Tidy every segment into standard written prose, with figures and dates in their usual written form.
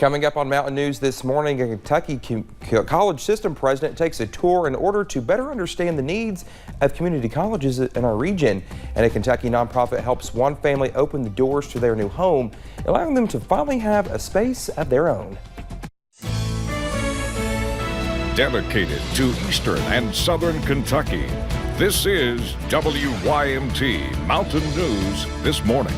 Coming up on Mountain News this morning, a Kentucky college system president takes a tour in order to better understand the needs of community colleges in our region. And a Kentucky nonprofit helps one family open the doors to their new home, allowing them to finally have a space of their own. Dedicated to Eastern and Southern Kentucky, this is WYMT Mountain News this morning.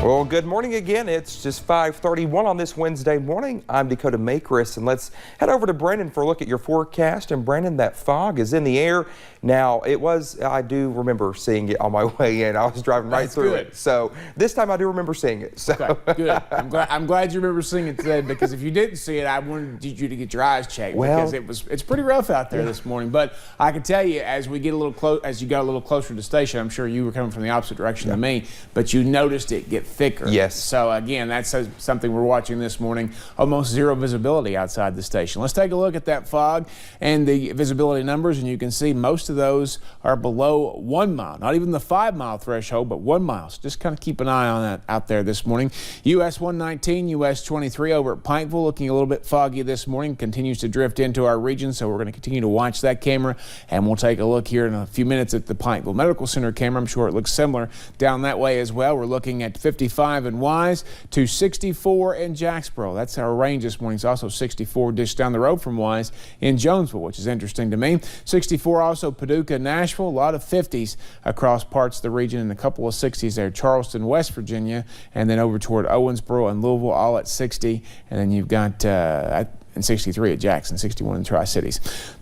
Well, good morning again. It's just 5:31 on this Wednesday morning. I'm Dakota Makris, and let's head over to Brandon for a look at your forecast. And Brandon, that fog is in the air. Now, I do remember seeing it on my way in. I was driving right through it. So this time I do remember seeing it. So. Okay, good. I'm glad you remember seeing it today, because if you didn't see it, I wanted you to get your eyes checked, because it's pretty rough out there this morning. But I can tell you, as we get a little as you got a little closer to the station, I'm sure you were coming from the opposite direction to me, but you noticed it get thicker. Yes. So again, that's something we're watching this morning. Almost zero visibility outside the station. Let's take a look at that fog and the visibility numbers, and you can see most of those are below 1 mile. Not even the 5 mile threshold, but 1 mile. So just kind of keep an eye on that out there this morning. US 119, US 23 over at Pikeville, looking a little bit foggy this morning. Continues to drift into our region, so we're going to continue to watch that camera, and we'll take a look here in a few minutes at the Pikeville Medical Center camera. I'm sure it looks similar down that way as well. We're looking at 55 in Wise to 64 in Jacksboro. That's our range this morning. It's also 64 just down the road from Wise in Jonesville, which is interesting to me. 64 also Paducah, Nashville. A lot of 50s across parts of the region, and a couple of 60s there. Charleston, West Virginia, and then over toward Owensboro and Louisville, all at 60. And then you've got and 63 at Jackson, 61 in Tri-Cities.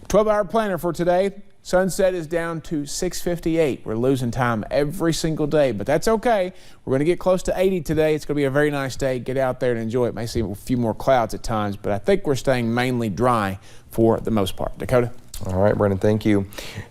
12-hour planner for today. Sunset is down to 6:58. We're losing time every single day, but that's okay. We're going to get close to 80 today. It's going to be a very nice day. Get out there and enjoy it. May see a few more clouds at times, but I think we're staying mainly dry for the most part. Dakota? All right, Brendan, thank you.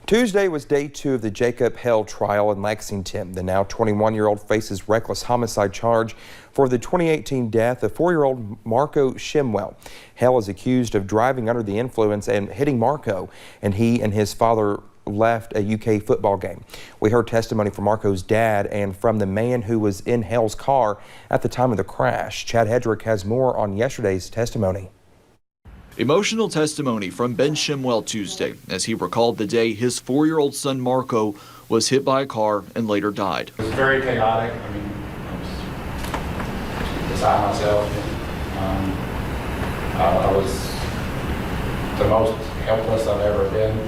Tuesday was day 2 of the Jacob Hill trial in Lexington. The now 21-year-old faces reckless homicide charge for the 2018 death of 4-year-old Marco Shimwell. Hill is accused of driving under the influence and hitting Marco, and he and his father left a UK football game. We heard testimony from Marco's dad and from the man who was in Hill's car at the time of the crash. Chad Hedrick has more on yesterday's testimony. Emotional testimony from Ben Shimwell Tuesday as he recalled the day his 4-year-old son Marco was hit by a car and later died. It was very chaotic. I mean, I was beside myself. I was the most helpless I've ever been.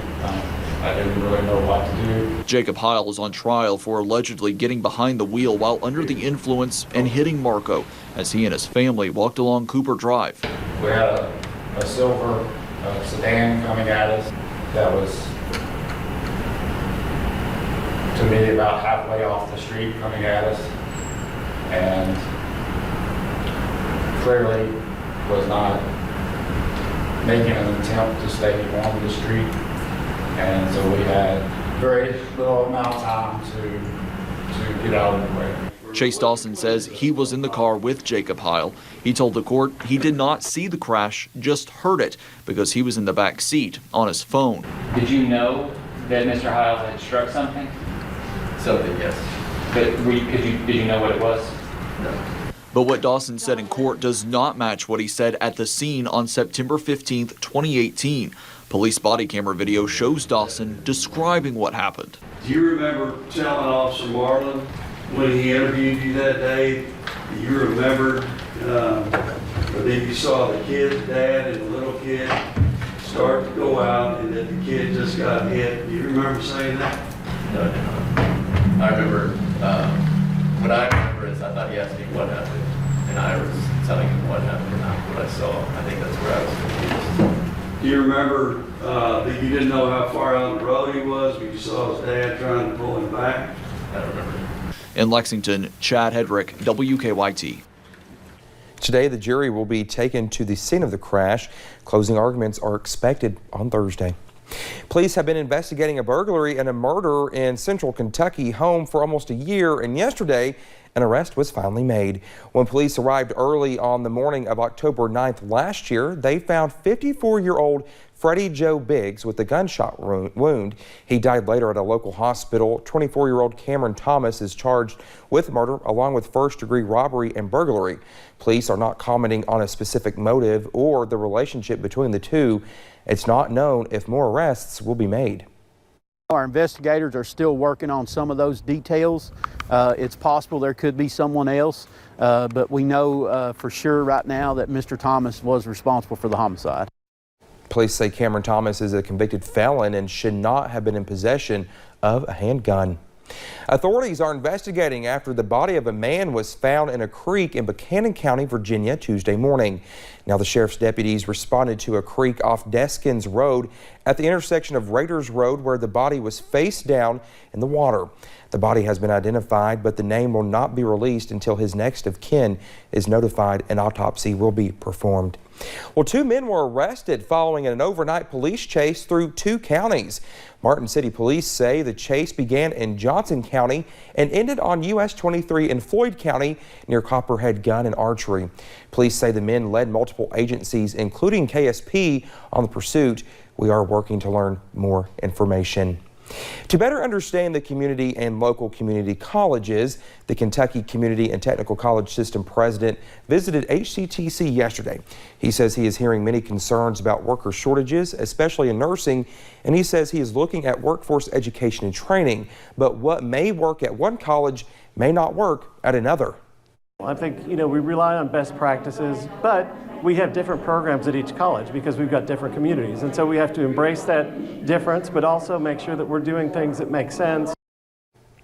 I didn't really know what to do. Jacob Hiles on trial for allegedly getting behind the wheel while under the influence and hitting Marco as he and his family walked along Cooper Drive. We had a silver sedan coming at us that was, to me, about halfway off the street coming at us, and clearly was not making an attempt to stay on the street, and so we had very little amount of time to get out of the way. Chase Dawson says he was in the car with Jacob Hile. He told the court he did not see the crash, just heard it because he was in the back seat on his phone. Did you know that Mr. Hiles had struck something? Something, yes. But did you know what it was? No. But what Dawson said in court does not match what he said at the scene on September 15th, 2018. Police body camera video shows Dawson describing what happened. Do you remember telling Officer Marlin when he interviewed you that day, you remembered, or that you saw the kid, dad, and the little kid start to go out, and that the kid just got hit? Do you remember saying that? No, I did not. I remember, what I remember is I thought he asked me what happened, and I was telling him what happened and not what I saw. I think that's where I was confused. Do you remember that you didn't know how far out the road he was, but you saw his dad trying to pull him back? I don't remember. In Lexington, Chad Hedrick, WKYT. Today, the jury will be taken to the scene of the crash. Closing arguments are expected on Thursday. Police have been investigating a burglary and a murder in central Kentucky home for almost a year, and yesterday, an arrest was finally made. When police arrived early on the morning of October 9th last year, they found 54-year-old Freddie Joe Biggs with a gunshot wound. He died later at a local hospital. 24-year-old Cameron Thomas is charged with murder along with first-degree robbery and burglary. Police are not commenting on a specific motive or the relationship between the two. It's not known if more arrests will be made. Our investigators are still working on some of those details. It's possible there could be someone else, but we know for sure right now that Mr. Thomas was responsible for the homicide. Police say Cameron Thomas is a convicted felon and should not have been in possession of a handgun. Authorities are investigating after the body of a man was found in a creek in Buchanan County, Virginia, Tuesday morning. Now, the sheriff's deputies responded to a creek off Deskins Road at the intersection of Raiders Road where the body was face down in the water. The body has been identified, but the name will not be released until his next of kin is notified and autopsy will be performed. Well, 2 men were arrested following an overnight police chase through 2 counties. Martin City Police say the chase began in Johnson County and ended on US 23 in Floyd County near Copperhead Gun and Archery. Police say the men led multiple agencies, including KSP, on the pursuit. We are working to learn more information. To better understand the community and local community colleges, the Kentucky Community and Technical College System president visited HCTC yesterday. He says he is hearing many concerns about worker shortages, especially in nursing, and he says he is looking at workforce education and training, but what may work at one college may not work at another. I think, we rely on best practices, but we have different programs at each college because we've got different communities. And so we have to embrace that difference, but also make sure that we're doing things that make sense.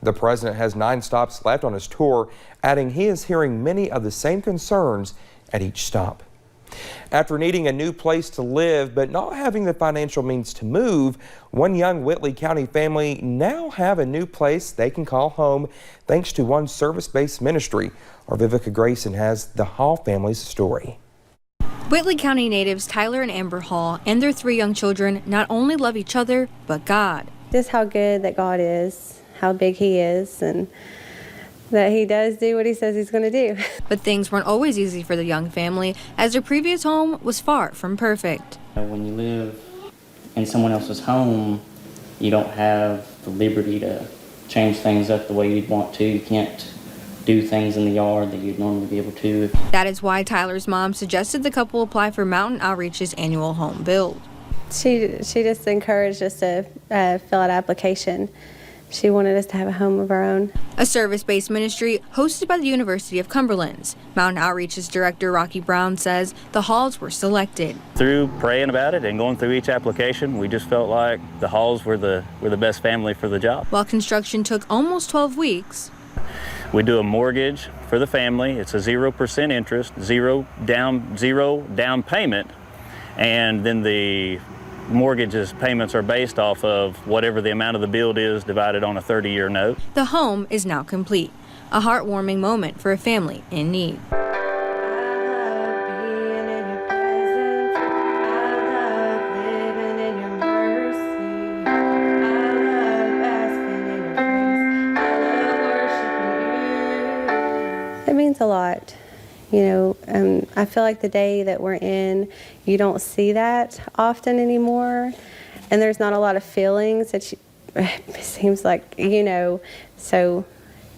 The president has 9 stops left on his tour, adding he is hearing many of the same concerns at each stop. After needing a new place to live but not having the financial means to move, one young Whitley County family now have a new place they can call home thanks to one service-based ministry. Our Vivica Grayson has the Hall family's story. Whitley County natives Tyler and Amber Hall and their 3 young children not only love each other, but God. Just how good that God is, how big He is, and that He does do what He says He's going to do. But things weren't always easy for the young family, as their previous home was far from perfect. When you live in someone else's home, you don't have the liberty to change things up the way you'd want to. You can't do things in the yard that you'd normally be able to. That is why Tyler's mom suggested the couple apply for Mountain Outreach's annual home build. She just encouraged us to fill out an application. She wanted us to have a home of our own. A service-based ministry hosted by the University of Cumberland's. Mountain Outreach's director, Rocky Brown, says the Halls were selected. Through praying about it and going through each application, we just felt like the Halls were the best family for the job. While construction took almost 12 weeks. We do a mortgage for the family. It's a 0% interest, zero down payment, and then the mortgage's payments are based off of whatever the amount of the build is divided on a 30-year note. The home is now complete, a heartwarming moment for a family in need. It means a lot. I feel like the day that we're in, you don't see that often anymore, and there's not a lot of feelings that it seems like, so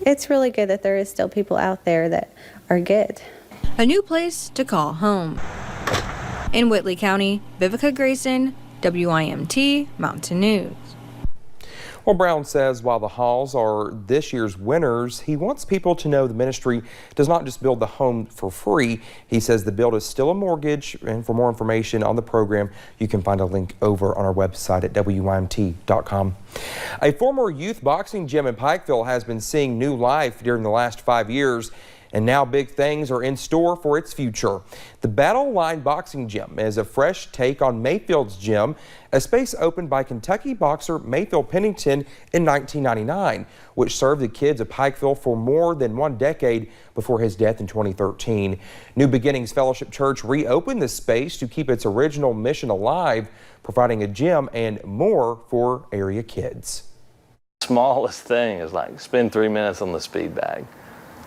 it's really good that there is still people out there that are good. A new place to call home. In Whitley County, Vivica Grayson, WIMT Mountain News. Well, Brown says while the Halls are this year's winners, he wants people to know the ministry does not just build the home for free. He says the build is still a mortgage, and for more information on the program, you can find a link over on our website at WIMT.com. A former youth boxing gym in Pikeville has been seeing new life during the last 5 years, and now big things are in store for its future. The Battle Line Boxing Gym is a fresh take on Mayfield's gym, a space opened by Kentucky boxer Mayfield Pennington in 1999, which served the kids of Pikeville for more than 1 decade before his death in 2013. New Beginnings Fellowship Church reopened this space to keep its original mission alive, providing a gym and more for area kids. Smallest thing is like spend 3 minutes on the speed bag.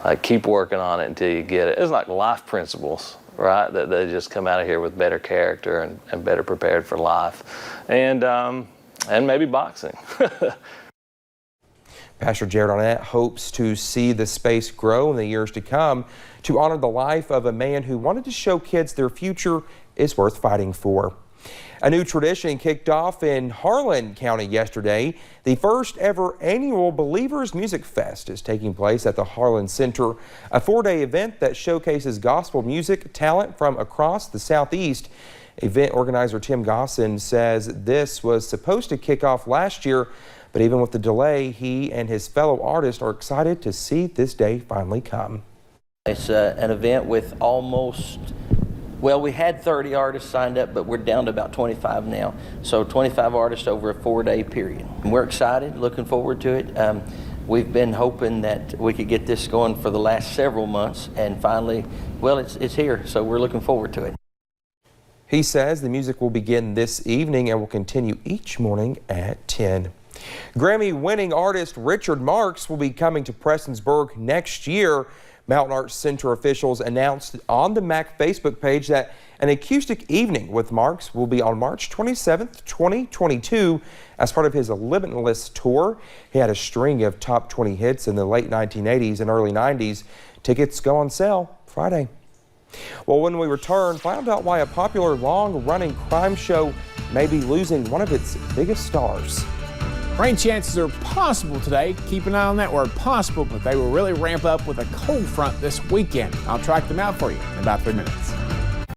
Like keep working on it until you get it. It's like life principles. right? That they just come out of here with better character and better prepared for life, and maybe boxing. Pastor Jared Arnett hopes to see the space grow in the years to come to honor the life of a man who wanted to show kids their future is worth fighting for. A new tradition kicked off in Harlan County yesterday. The first ever annual Believers Music Fest is taking place at the Harlan Center, a 4-day event that showcases gospel music talent from across the Southeast. Event organizer Tim Gosson says this was supposed to kick off last year, but even with the delay, he and his fellow artists are excited to see this day finally come. It's an event with almost, well, we had 30 artists signed up, but we're down to about 25 now. So 25 artists over a 4-day period. And we're excited, looking forward to it. We've been hoping that we could get this going for the last several months, and finally, well, it's here, so we're looking forward to it. He says the music will begin this evening and will continue each morning at 10. Grammy-winning artist Richard Marx will be coming to Prestonsburg next year. Mountain Arts Center officials announced on the MAC Facebook page that an acoustic evening with Marx will be on March 27th, 2022 as part of his Limitless tour. He had a string of top 20 hits in the late 1980s and early 90s. Tickets go on sale Friday. Well, when we return, find out why a popular long-running crime show may be losing one of its biggest stars. Rain chances are possible today. Keep an eye on that word possible, but they will really ramp up with a cold front this weekend. I'll track them out for you in about 3 minutes.